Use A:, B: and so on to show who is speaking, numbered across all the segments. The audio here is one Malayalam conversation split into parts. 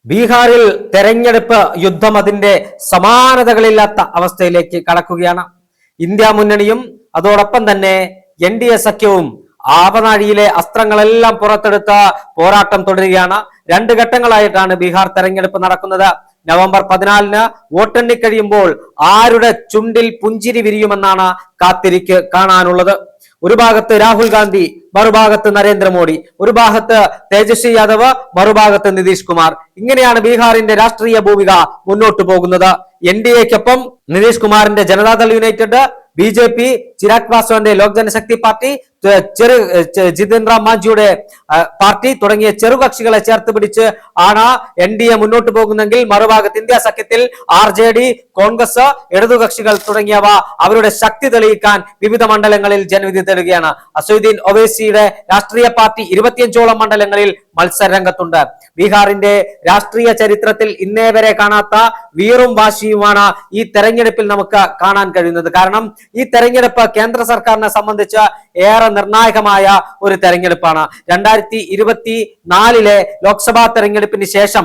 A: ബീഹാറിൽ തെരഞ്ഞെടുപ്പ് യുദ്ധം അതിന്റെ സമാനതകളില്ലാത്ത അവസ്ഥയിലേക്ക് കടക്കുകയാണ്. ഇന്ത്യ മുന്നണിയും അതോടൊപ്പം തന്നെ NDA സഖ്യവും ആവനാഴിയിലെ അസ്ത്രങ്ങളെല്ലാം പുറത്തെടുത്ത പോരാട്ടം തുടരുകയാണ്. രണ്ട് ഘട്ടങ്ങളായിട്ടാണ് ബീഹാർ തെരഞ്ഞെടുപ്പ് നടക്കുന്നത്. നവംബർ 14 വോട്ടെണ്ണി കഴിയുമ്പോൾ ആരുടെ ചുണ്ടിൽ പുഞ്ചിരി വിരിയുമെന്നാണ് കാണാനുള്ളത്. ഒരു ഭാഗത്ത് രാഹുൽ ഗാന്ധി, മറുഭാഗത്ത് നരേന്ദ്രമോദി, ഒരു ഭാഗത്ത് തേജസ്വി യാദവ്, മറുഭാഗത്ത് നിതീഷ് കുമാർ. ഇങ്ങനെയാണ് ബീഹാറിന്റെ രാഷ്ട്രീയ ഭൂമിക മുന്നോട്ട് പോകുന്നത്. NDAക്കൊപ്പം നിതീഷ് കുമാറിന്റെ Janata Dal United, BJP, Chirag പാസ്വാന്റെ Lok Janshakti party, Jithin Ram മാഞ്ചിയുടെ party തുടങ്ങിയ ചെറുകക്ഷികളെ ചേർത്ത് പിടിച്ച് ആണ് NDA മുന്നോട്ട് പോകുന്നെങ്കിൽ മറുഭാഗത്ത് ഇന്ത്യ സഖ്യത്തിൽ RJD, കോൺഗ്രസ്, ഇടതുകക്ഷികൾ തുടങ്ങിയവ അവരുടെ ശക്തി തെളിയിക്കാൻ വിവിധ മണ്ഡലങ്ങളിൽ ജനവിധി തേടുകയാണ്. അസദുദ്ദീൻ ഒവൈസിയുടെ രാഷ്ട്രീയ പാർട്ടി 25ഓളം മണ്ഡലങ്ങളിൽ മത്സരരംഗത്തുണ്ട്. ബീഹാറിന്റെ രാഷ്ട്രീയ ചരിത്രത്തിൽ ഇന്നേ വരെ കാണാത്ത വീറും വാശിയുമാണ് ഈ തെരഞ്ഞെടുപ്പിൽ നമുക്ക് കാണാൻ കഴിയുന്നത്. കാരണം ഈ തെരഞ്ഞെടുപ്പ് കേന്ദ്ര സർക്കാരിനെ സംബന്ധിച്ച് ഏറെ നിർണായകമായ ഒരു തെരഞ്ഞെടുപ്പാണ്. 2024 ലോക്സഭാ തെരഞ്ഞെടുപ്പിന് ശേഷം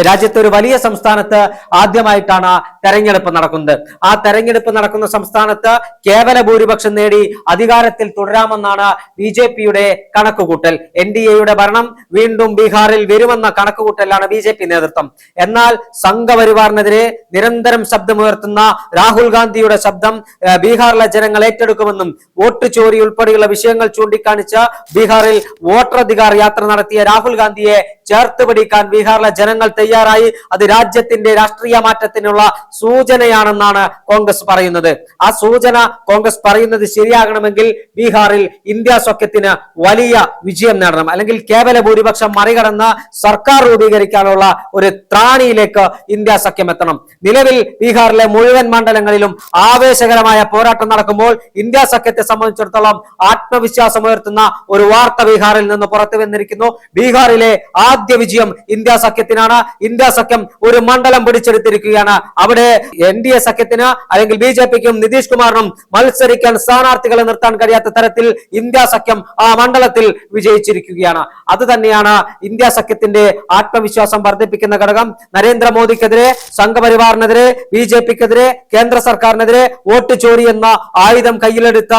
A: രാജ്യത്തെ ഒരു വലിയ സംസ്ഥാനത്ത് ആദ്യമായിട്ടാണ് തെരഞ്ഞെടുപ്പ് നടക്കുന്നത്. ആ തെരഞ്ഞെടുപ്പ് നടക്കുന്ന സംസ്ഥാനത്ത് കേവല ഭൂരിപക്ഷം നേടി അധികാരത്തിൽ തുടരാമെന്നാണ് BJPയുടെ കണക്കുകൂട്ടൽ. NDAയുടെ ഭരണം വീണ്ടും ബീഹാറിൽ വരുമെന്ന കണക്കുകൂട്ടലാണ് BJP നേതൃത്വം. എന്നാൽ സംഘപരിവാറിനെതിരെ നിരന്തരം ശബ്ദമുയർത്തുന്ന രാഹുൽ ഗാന്ധിയുടെ ശബ്ദം ബീഹാറിലെ ജനങ്ങൾ ഏറ്റെടുക്കുമെന്നും വോട്ട് ചോരി ഉൾപ്പെടെയുള്ള വിഷയങ്ങൾ ചൂണ്ടിക്കാണിച്ച് ബീഹാറിൽ വോട്ടറധികാർ യാത്ര നടത്തിയ രാഹുൽ ഗാന്ധിയെ ചേർത്ത് പിടിക്കാൻ ബീഹാറിലെ ജനങ്ങൾ തയ്യാറായി. അത് രാജ്യത്തിന്റെ രാഷ്ട്രീയ മാറ്റത്തിനുള്ള സൂചനയാണെന്നാണ് കോൺഗ്രസ് പറയുന്നത്. ആ സൂചന കോൺഗ്രസ് പറയുന്നത് ശരിയാകണമെങ്കിൽ ബീഹാറിൽ ഇന്ത്യ സഖ്യത്തിന് വലിയ വിജയം നേടണം, അല്ലെങ്കിൽ കേവല ഭൂരിപക്ഷം മറികടന്ന് സർക്കാർ രൂപീകരിക്കാനുള്ള ഒരു ത്രാണിയിലേക്ക് ഇന്ത്യ സഖ്യം എത്തണം. നിലവിൽ ബീഹാറിലെ മുഴുവൻ മണ്ഡലങ്ങളിലും ആവേശകരമായ പോരാട്ടം നടക്കുമ്പോൾ ഇന്ത്യ സഖ്യത്തെ സംബന്ധിച്ചിടത്തോളം ആത്മവിശ്വാസമുയർത്തുന്ന ഒരു വാർത്ത ബീഹാറിൽ നിന്ന് പുറത്തു വന്നിരിക്കുന്നു. ബീഹാറിലെ ആദ്യ വിജയം ഇന്ത്യ സഖ്യത്തിനാണ്. ഇന്ത്യ സഖ്യം ഒരു മണ്ഡലം പിടിച്ചെടുത്തിരിക്കുകയാണ്. അവിടെ NDA സഖ്യത്തിന് അല്ലെങ്കിൽ BJPക്കും നിതീഷ് കുമാറിനും മത്സരിക്കാൻ സ്ഥാനാർത്ഥികളെ നിർത്താൻ കഴിയാത്ത തരത്തിൽ ഇന്ത്യ സഖ്യം ആ മണ്ഡലത്തിൽ വിജയിച്ചിരിക്കുകയാണ്. അത് തന്നെയാണ് ഇന്ത്യ സഖ്യത്തിന്റെ ആത്മവിശ്വാസം വർദ്ധിപ്പിക്കുന്ന ഘടകം. നരേന്ദ്രമോദിക്കെതിരെ, സംഘപരിവാറിനെതിരെ, BJPക്കെതിരെ, കേന്ദ്ര സർക്കാരിനെതിരെ വോട്ട് ചോരി എന്ന ആയുധം കയ്യിലെടുത്ത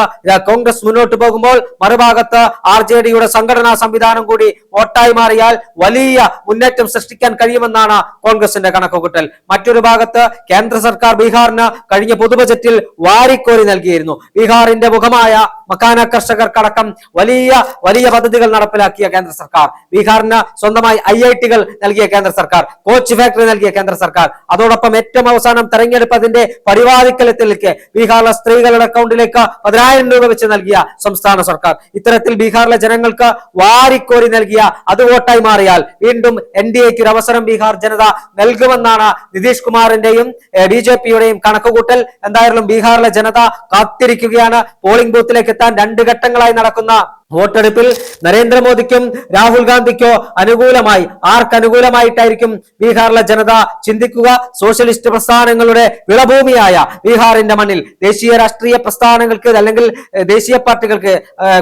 A: കോൺഗ്രസ് മുന്നോട്ട് പോകുമ്പോൾ മറുഭാഗത്ത് RJDയുടെ സംഘടനാ സംവിധാനം കൂടി വോട്ടായി മാറിയാൽ വലിയ മുന്നേറ്റം സൃഷ്ടിക്കാൻ കഴിയുമെന്നാണ് കോൺഗ്രസിന്റെ കണക്കുകൂട്ടൽ. മറ്റൊരു ഭാഗത്ത് കേന്ദ്ര സർക്കാർ ബീഹാറിന് കഴിഞ്ഞ പൊതു ബജറ്റിൽ വാരിക്കോരി നൽകിയിരുന്നു. ബീഹാറിന്റെ മുഖമായ മക്കാന കർഷകർക്കടക്കം വലിയ വലിയ പദ്ധതികൾ നടപ്പിലാക്കിയ കേന്ദ്ര സർക്കാർ, ബീഹാറിന് സ്വന്തമായി IITകൾ നൽകിയ കേന്ദ്ര സർക്കാർ, കോച്ച് ഫാക്ടറി നൽകിയ കേന്ദ്ര സർക്കാർ, അതോടൊപ്പം ഏറ്റവും അവസാനം തെരഞ്ഞെടുപ്പ് അതിന്റെ പരിപാടിക്കലത്തിലേക്ക് ബീഹാറിലെ സ്ത്രീകളുടെ അക്കൗണ്ടിലേക്ക് 10,000 രൂപ വെച്ച് നൽകിയ സംസ്ഥാന സർക്കാർ. ഇത്തരത്തിൽ ബീഹാറിലെ ജനങ്ങൾക്ക് വാരിക്കോരി നൽകിയ അത് വോട്ടായി മാറിയാൽ വീണ്ടും NDAക്ക് ഒരു അവസരം ബീഹാർ ജനത നൽകുമെന്നാണ് നിതീഷ് കുമാറിന്റെയും BJPയുടെയും കണക്കുകൂട്ടൽ. എന്തായാലും ബീഹാറിലെ ജനത കാത്തിരിക്കുകയാണ്. പോളിംഗ് ബൂത്തിലേക്ക് എത്താൻ 2 ഘട്ടങ്ങളായി നടക്കുന്ന വോട്ടെടുപ്പിൽ നരേന്ദ്രമോദിക്കും രാഹുൽ ഗാന്ധിക്കോ അനുകൂലമായി, ആർക്കനുകൂലമായിട്ടായിരിക്കും ബീഹാറിലെ ജനത ചിന്തിക്കുക? സോഷ്യലിസ്റ്റ് പ്രസ്ഥാനങ്ങളുടെ വിളഭൂമിയായ ബീഹാറിന്റെ മണ്ണിൽ ദേശീയ രാഷ്ട്രീയ പ്രസ്ഥാനങ്ങൾക്ക് അല്ലെങ്കിൽ ദേശീയ പാർട്ടികൾക്ക്,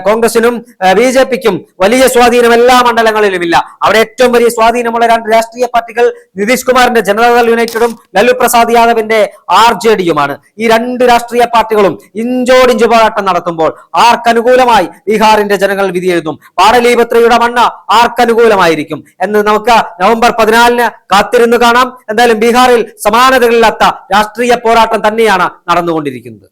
A: കോൺഗ്രസിനും BJPക്കും വലിയ സ്വാധീനം എല്ലാ മണ്ഡലങ്ങളിലും ഇല്ല. അവിടെ ഏറ്റവും വലിയ സ്വാധീനമുള്ള 2 രാഷ്ട്രീയ പാർട്ടികൾ നിതീഷ് കുമാറിന്റെ ജനതാദൾ യുണൈറ്റഡും ലല്ലു പ്രസാദ് യാദവിന്റെ RJDയുമാണ്. ഈ 2 രാഷ്ട്രീയ പാർട്ടികളും ഇഞ്ചോടിഞ്ച് പോരാട്ടം നടത്തുമ്പോൾ ആർക്കനുകൂലമായി ബീഹാറിന്റെ ജനങ്ങൾ വിധി എഴുതും? പാടലീപത്രയുടെ മണ്ണ് ആർക്കനുകൂലമായിരിക്കും എന്ന് നമുക്ക് നവംബർ 14 കാത്തിരുന്ന് കാണാം. എന്തായാലും ബീഹാറിൽ സമാനതകളില്ലാത്ത രാഷ്ട്രീയ പോരാട്ടം തന്നെയാണ് നടന്നുകൊണ്ടിരിക്കുന്നത്.